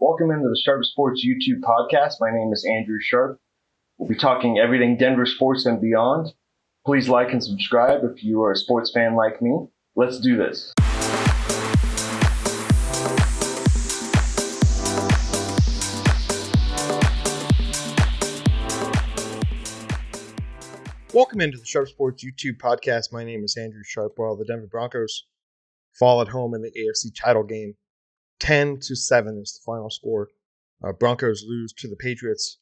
Welcome into the Sharp Sports YouTube podcast. My name is Andrew Sharp. We'll be talking everything Denver sports and beyond. Please like and subscribe if you are a sports fan like me. Let's do this. Welcome into the Sharp Sports YouTube podcast. My name is Andrew Sharp. While the Denver Broncos fall at home in the AFC title game, 10-7 is the final score. Broncos lose to the Patriots.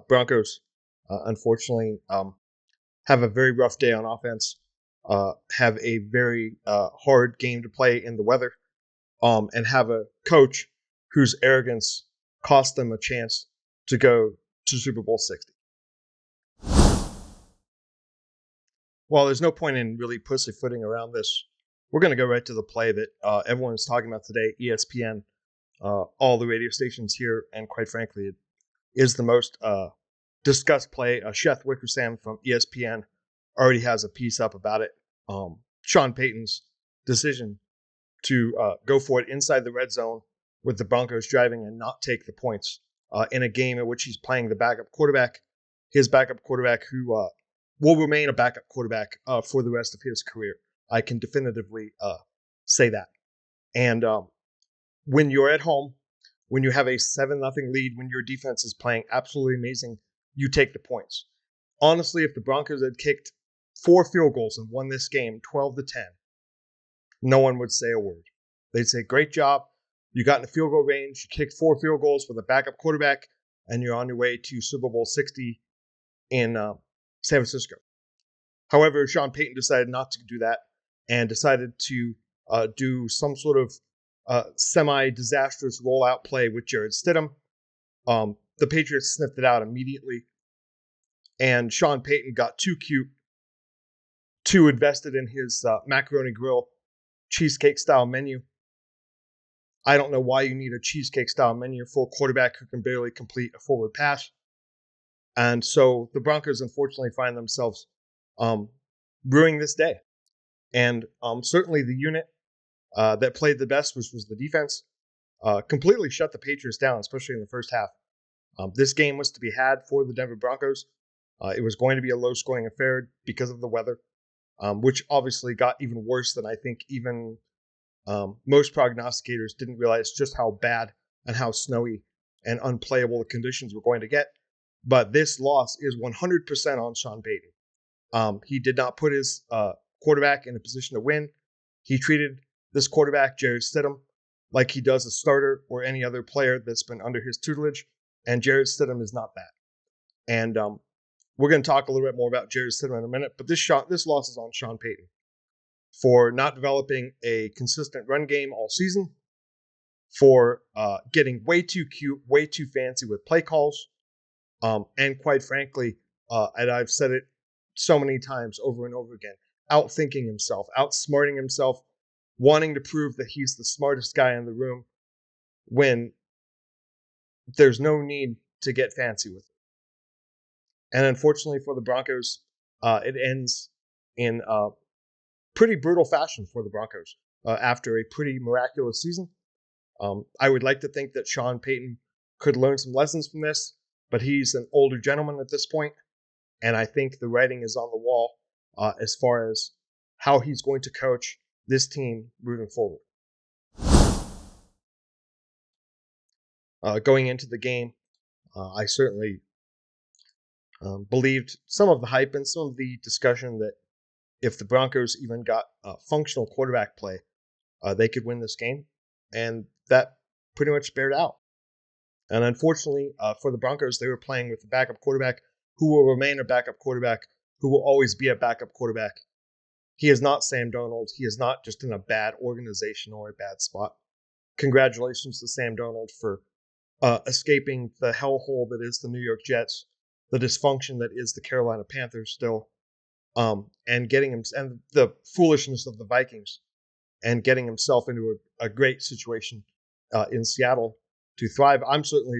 Broncos, unfortunately, have a very rough day on offense. Have a very hard game to play in the weather, and have a coach whose arrogance cost them a chance to go to Super Bowl 60. Well, there's no point in really pussyfooting around this. We're going to go right to the play that everyone is talking about today, ESPN, all the radio stations here, and quite frankly, it is the most discussed play. Seth Wickersham from ESPN already has a piece up about it. Sean Payton's decision to go for it inside the red zone with the Broncos driving and not take the points in a game in which he's playing the backup quarterback, his backup quarterback who will remain a backup quarterback for the rest of his career. I can definitively say that. And when you're at home, when you have a 7-0 lead, when your defense is playing absolutely amazing, you take the points. Honestly, if the Broncos had kicked 4 field goals and won this game 12-10, no one would say a word. They'd say, great job. You got in the field goal range. You kicked 4 field goals with a backup quarterback, and you're on your way to Super Bowl 60 in San Francisco. However, Sean Payton decided not to do that and decided to do some sort of semi-disastrous rollout play with Jarrett Stidham. The Patriots sniffed it out immediately, and Sean Payton got too cute, too invested in his macaroni grill cheesecake-style menu. I don't know why you need a cheesecake-style menu for a quarterback who can barely complete a forward pass. And so the Broncos, unfortunately, find themselves ruining this day. And certainly the unit that played the best, which was the defense, completely shut the Patriots down, especially in the first half. This game was to be had for the Denver Broncos. It was going to be a low-scoring affair because of the weather, which obviously got even worse than I think even most prognosticators didn't realize just how bad and how snowy and unplayable the conditions were going to get. But this loss is 100% on Sean Payton. He did not put his quarterback in a position to win. He treated this quarterback, Jarrett Stidham, like he does a starter or any other player that's been under his tutelage, and Jarrett Stidham is not that. And we're going to talk a little bit more about Jarrett Stidham in a minute, but this loss is on Sean Payton for not developing a consistent run game all season, for getting way too cute, way too fancy with play calls, and quite frankly, and I've said it so many times over and over again, outthinking himself, outsmarting himself, wanting to prove that he's the smartest guy in the room when there's no need to get fancy with it. And unfortunately for the Broncos, it ends in pretty brutal fashion for the Broncos after a pretty miraculous season. I would like to think that Sean Payton could learn some lessons from this, but he's an older gentleman at this point, and I think the writing is on the wall as far as how he's going to coach this team moving forward. Going into the game, I certainly believed some of the hype and some of the discussion that if the Broncos even got functional quarterback play, they could win this game, and that pretty much bared out. And unfortunately for the Broncos, they were playing with a backup quarterback who will remain a backup quarterback, who will always be a backup quarterback. He is not Sam Darnold. He is not just in a bad organization or a bad spot. Congratulations to Sam Darnold for escaping the hellhole that is the New York Jets, the dysfunction that is the Carolina Panthers still, and getting him, and the foolishness of the Vikings, and getting himself into a great situation in Seattle to thrive. I'm certainly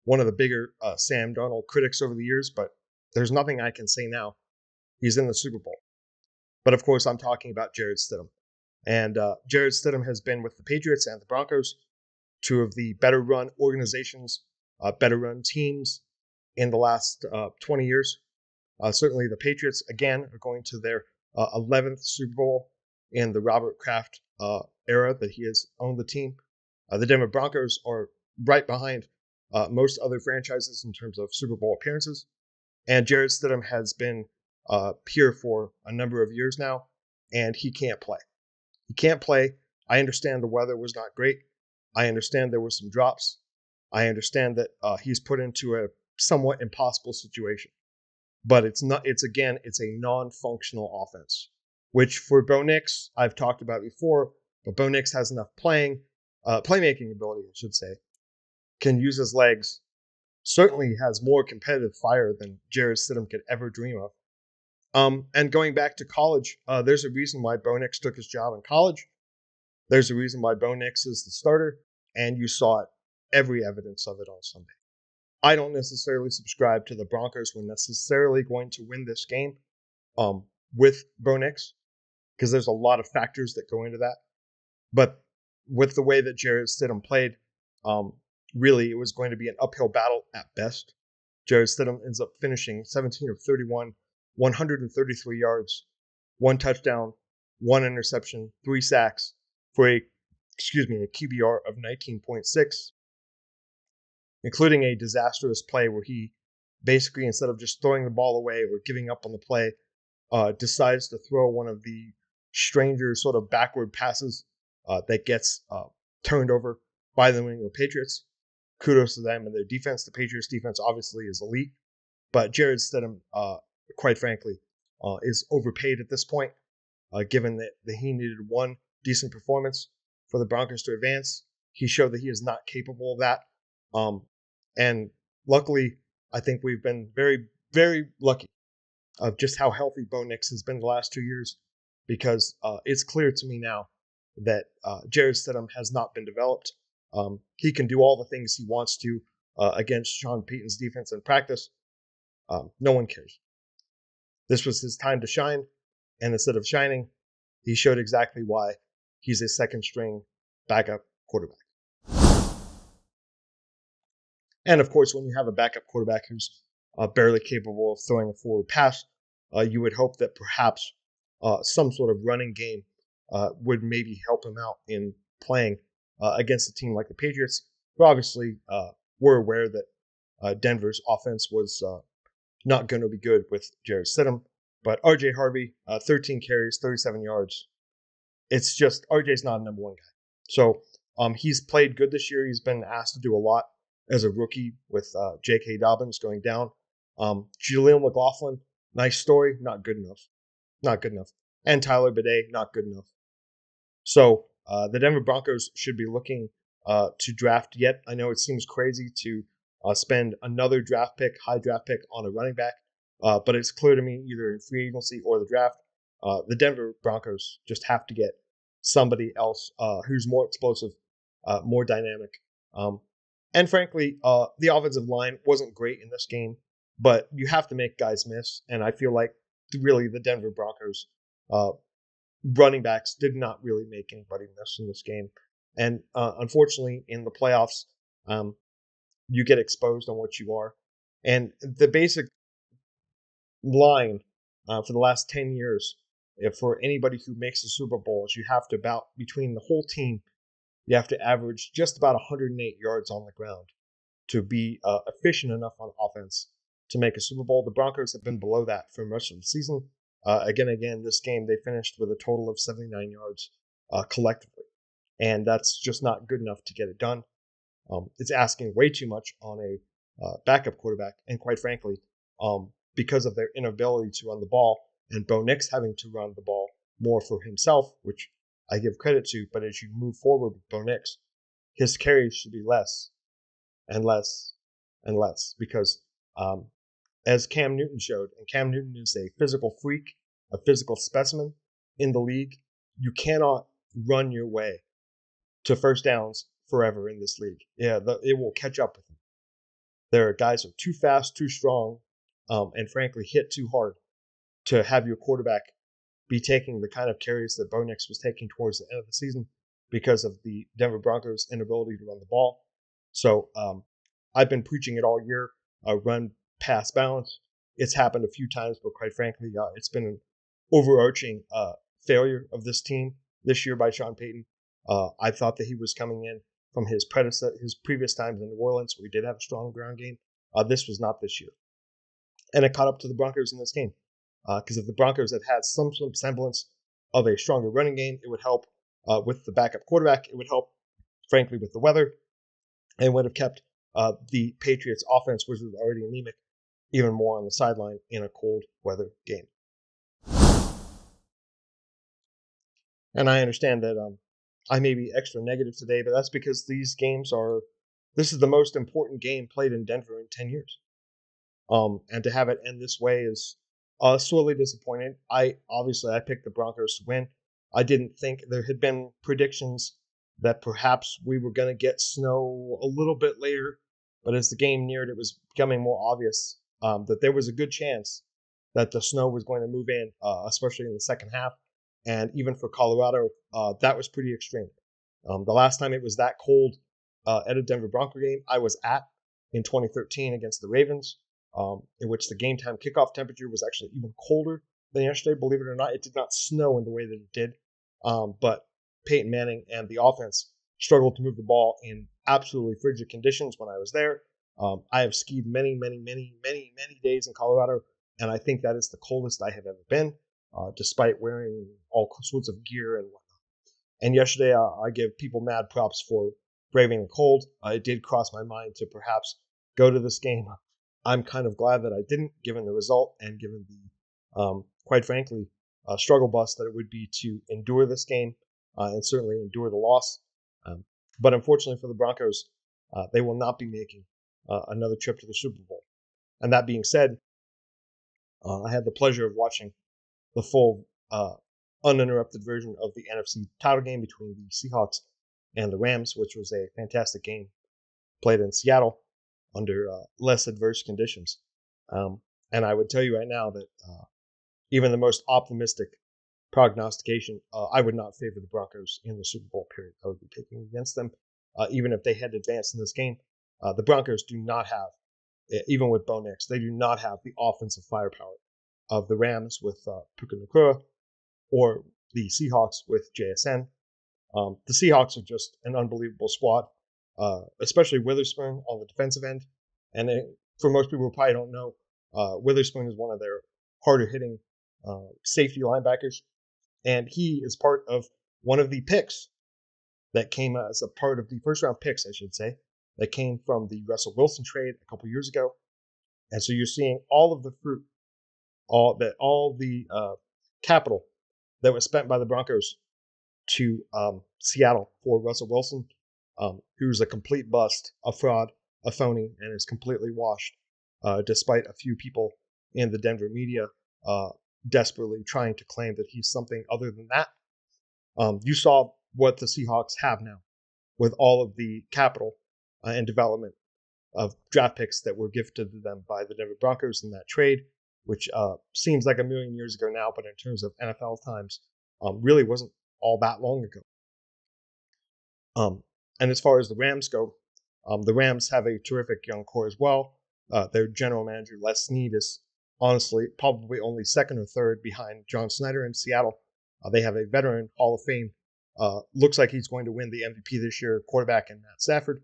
one of the bigger Sam Darnold critics over the years, but there's nothing I can say now. He's in the Super Bowl. But of course, I'm talking about Jarrett Stidham. And Jarrett Stidham has been with the Patriots and the Broncos two of the better run organizations, better run teams in the last 20 years. Certainly the Patriots, again, are going to their 11th Super Bowl in the Robert Kraft era that he has owned the team. The Denver Broncos are right behind most other franchises in terms of Super Bowl appearances. And Jarrett Stidham has been here for a number of years now, and he can't play. He can't play. I understand the weather was not great. I understand there were some drops. I understand that he's put into a somewhat impossible situation. But it's not. It's a non-functional offense, which for Bo Nix, I've talked about before. But Bo Nix has enough playmaking ability, I should say, can use his legs. Certainly has more competitive fire than Jarrett Stidham could ever dream of. And going back to college, there's a reason why Bo Nix took his job in college. There's a reason why Bo Nix is the starter, and you saw it, every evidence of it on Sunday. I don't necessarily subscribe to the Broncos were necessarily going to win this game with Bo Nix, because there's a lot of factors that go into that. But with the way that Jarrett Stidham played, really it was going to be an uphill battle at best. Jarrett Stidham ends up finishing 17 of 31, 133 yards, 1 touchdown, 1 interception, 3 sacks for a QBR of 19.6, including a disastrous play where he basically, instead of just throwing the ball away or giving up on the play, decides to throw one of the stranger sort of backward passes that gets turned over by the New England Patriots. Kudos to them and their defense. The Patriots defense obviously is elite, but Jarrett Stidham, quite frankly, is overpaid at this point, given that he needed one decent performance for the Broncos to advance. He showed that he is not capable of that. And luckily, I think we've been very, very lucky of just how healthy Bo Nix has been the last 2 years, because it's clear to me now that Jarrett Stidham has not been developed. He can do all the things he wants to against Sean Payton's defense in practice. No one cares. This was his time to shine, and instead of shining, he showed exactly why he's a second-string backup quarterback. And of course, when you have a backup quarterback who's barely capable of throwing a forward pass, you would hope that perhaps some sort of running game would maybe help him out in playing against a team like the Patriots, who obviously were aware that Denver's offense was not going to be good with Jarrett Stidham. But RJ Harvey, 13 carries, 37 yards. It's just RJ's not a number one guy. So he's played good this year. He's been asked to do a lot as a rookie with J.K. Dobbins going down. Julian McLaughlin, nice story, not good enough. Not good enough. And Tyler Bidet, not good enough. So the Denver Broncos should be looking to draft yet. I know it seems crazy to spend another high draft pick on a running back, but it's clear to me either in free agency or the draft, the Denver Broncos just have to get somebody else who's more explosive, more dynamic. And frankly, the offensive line wasn't great in this game, but you have to make guys miss. And I feel like really the Denver Broncos running backs did not really make anybody miss in this game. And unfortunately, in the playoffs, you get exposed on what you are. And the basic line for the last 10 years, for anybody who makes the Super Bowl, is you have to between the whole team, you have to average just about 108 yards on the ground to be efficient enough on offense to make a Super Bowl. The Broncos have been below that for most of the season. Again, this game, they finished with a total of 79 yards collectively. And that's just not good enough to get it done. It's asking way too much on a backup quarterback. And quite frankly, because of their inability to run the ball and Bo Nix having to run the ball more for himself, which I give credit to, but as you move forward with Bo Nix, his carries should be less and less and less, because as Cam Newton showed, and Cam Newton is a physical freak, a physical specimen in the league, you cannot run your way to first downs forever in this league. Yeah, it will catch up with him. There are guys who are too fast, too strong, and frankly hit too hard to have your quarterback be taking the kind of carries that Bo Nix was taking towards the end of the season. because of the Denver Broncos' inability to run the ball. So I've been preaching it all year, run pass balance. It's happened a few times, but quite frankly, it's been an overarching failure of this team this year by Sean Payton. I thought that he was coming in from his previous times in New Orleans, where he did have a strong ground game. This was not this year. And it caught up to the Broncos in this game. Because if the Broncos had some semblance of a stronger running game, it would help with the backup quarterback. It would help, frankly, with the weather, and would have kept the Patriots' offense, which was already anemic, even more on the sideline in a cold weather game. And I understand that I may be extra negative today, but that's because this is the most important game played in Denver in 10 years. And to have it end this way is sorely disappointing. I picked the Broncos to win. I didn't think there had been predictions that perhaps we were going to get snow a little bit later, but as the game neared, it was becoming more obvious that there was a good chance that the snow was going to move in, especially in the second half. And even for Colorado, that was pretty extreme. The last time it was that cold at a Denver Bronco game, I was at in 2013 against the Ravens, in which the game time kickoff temperature was actually even colder than yesterday. Believe it or not, it did not snow in the way that it did. But Peyton Manning and the offense struggled to move the ball in absolutely frigid conditions when I was there. I have skied many days in Colorado, and I think that is the coldest I have ever been, despite wearing all sorts of gear and whatnot. And yesterday, I give people mad props for braving the cold. It did cross my mind to perhaps go to this game. I'm kind of glad that I didn't, given the result and given the, quite frankly, struggle bus that it would be to endure this game and certainly endure the loss. But unfortunately for the Broncos, they will not be making another trip to the Super Bowl. And that being said, I had the pleasure of watching the full uninterrupted version of the NFC title game between the Seahawks and the Rams, which was a fantastic game played in Seattle under less adverse conditions. And I would tell you right now that even the most optimistic prognostication, I would not favor the Broncos in the Super Bowl period. I would be picking against them, even if they had advanced in this game. The Broncos do not have, even with Bo Nix, they do not have the offensive firepower of the Rams with Puka Nacua or the Seahawks with JSN. The Seahawks are just an unbelievable squad, especially Witherspoon on the defensive end. And for most people who probably don't know, Witherspoon is one of their harder hitting safety linebackers. And he is part of one of the picks that came as a part of the first round picks, I should say, that came from the Russell Wilson trade a couple years ago. And so you're seeing all of the fruit, all the capital that was spent by the Broncos to Seattle for Russell Wilson, who's a complete bust, a fraud, a phony, and is completely washed, despite a few people in the Denver media desperately trying to claim that he's something other than that. You saw what the Seahawks have now with all of the capital and development of draft picks that were gifted to them by the Denver Broncos in that trade, which seems like a million years ago now, but in terms of NFL times, really wasn't all that long ago. And as far as the Rams go, the Rams have a terrific young core as well. Their general manager, Les Snead, is honestly probably only second or third behind John Snyder in Seattle. They have a veteran Hall of Fame. Looks like he's going to win the MVP this year, quarterback in Matt Stafford.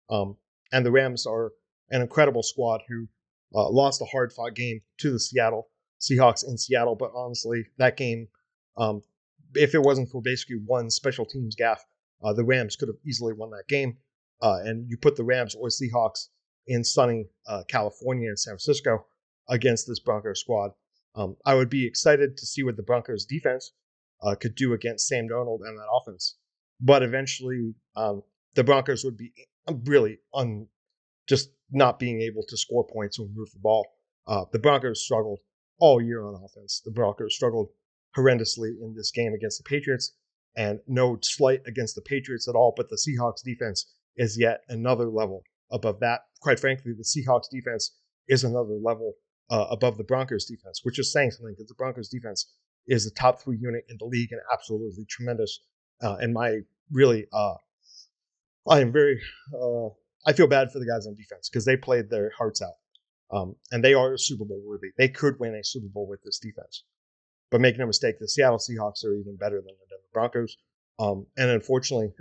And the Rams are an incredible squad who lost a hard-fought game to the Seattle Seahawks in Seattle. But honestly, that game, if it wasn't for basically one special teams gaffe, the Rams could have easily won that game. And you put the Rams or Seahawks in sunny California and San Francisco against this Broncos squad. I would be excited to see what the Broncos defense could do against Sam Darnold and that offense. But eventually, the Broncos would be really just not being able to score points or move the ball. The Broncos struggled all year on offense. The Broncos struggled horrendously in this game against the Patriots, and no slight against the Patriots at all, but the Seahawks defense is yet another level above that. Quite frankly, the Seahawks defense is another level above the Broncos defense, which is saying something, because the Broncos defense is the top 3 unit in the league and absolutely tremendous. And my really, I am very, I feel bad for the guys on defense because they played their hearts out. And they are Super Bowl worthy. They could win a Super Bowl with this defense. But make no mistake, the Seattle Seahawks are even better than the Denver Broncos. And unfortunately,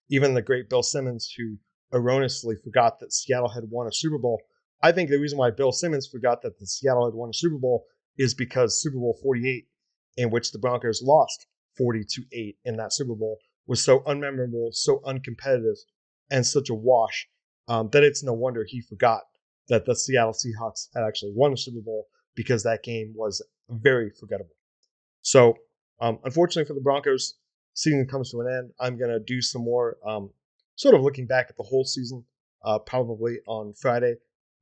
even the great Bill Simmons, who erroneously forgot that Seattle had won a Super Bowl. I think the reason why Bill Simmons forgot that the Seattle had won a Super Bowl is because Super Bowl 48, in which the Broncos lost 40-8 in that Super Bowl, was so unmemorable, so uncompetitive, and such a wash that it's no wonder he forgot that the Seattle Seahawks had actually won a Super Bowl, because that game was very forgettable. So, unfortunately for the Broncos, season comes to an end. I'm going to do some more sort of looking back at the whole season, probably on Friday,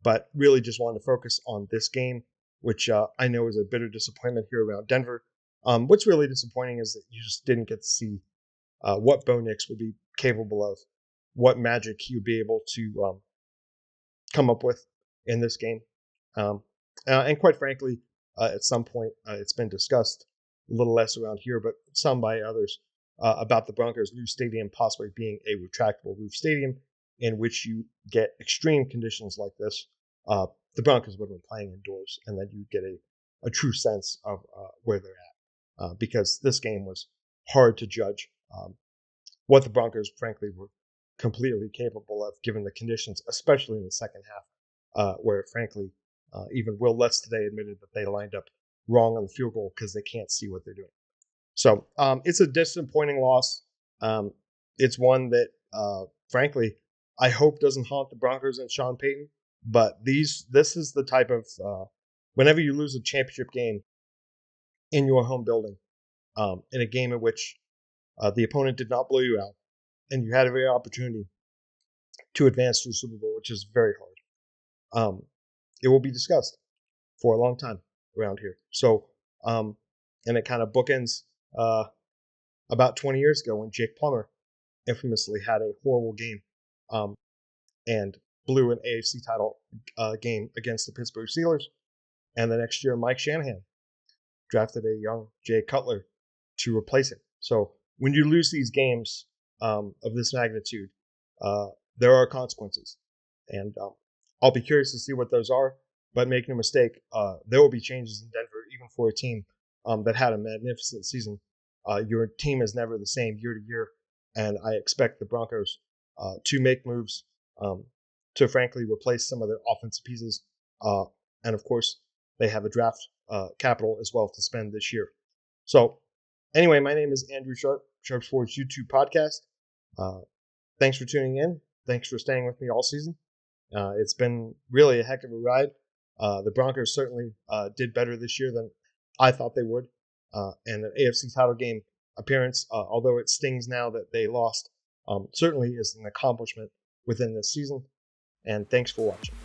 but really just wanted to focus on this game, which I know is a bitter disappointment here around Denver. What's really disappointing is that you just didn't get to see what Bo Nix would be capable of, what magic he would be able to come up with in this game. And quite frankly, at some point, it's been discussed a little less around here, but some by others, about the Broncos' new stadium possibly being a retractable roof stadium in which you get extreme conditions like this. The Broncos would have been playing indoors, and then you get a true sense of where they're at, because this game was hard to judge what the Broncos, frankly, were completely capable of given the conditions, especially in the second half, where, frankly, even Will Lutz today admitted that they lined up wrong on the field goal because they can't see what they're doing. So it's a disappointing loss. It's one that, frankly, I hope doesn't haunt the Broncos and Sean Payton. But this is the type of whenever you lose a championship game in your home building, in a game in which the opponent did not blow you out, and you had every opportunity to advance to the Super Bowl, which is very hard. It will be discussed for a long time around here. So, and it kind of bookends about 20 years ago when Jake Plummer infamously had a horrible game and blew an AFC title game against the Pittsburgh Steelers. And the next year, Mike Shanahan drafted a young Jay Cutler to replace him. So when you lose these games of this magnitude, there are consequences. And I'll be curious to see what those are. But make no mistake, there will be changes in Denver, even for a team that had a magnificent season. Your team is never the same year to year. And I expect the Broncos to make moves to, frankly, replace some of their offensive pieces. And, of course, they have a draft capital as well to spend this year. So, anyway, my name is Andrew Sharp, Sharp Sports YouTube podcast. Thanks for tuning in. Thanks for staying with me all season. It's been really a heck of a ride. The Broncos certainly did better this year than I thought they would. And an AFC title game appearance, although it stings now that they lost, certainly is an accomplishment within this season. And thanks for watching.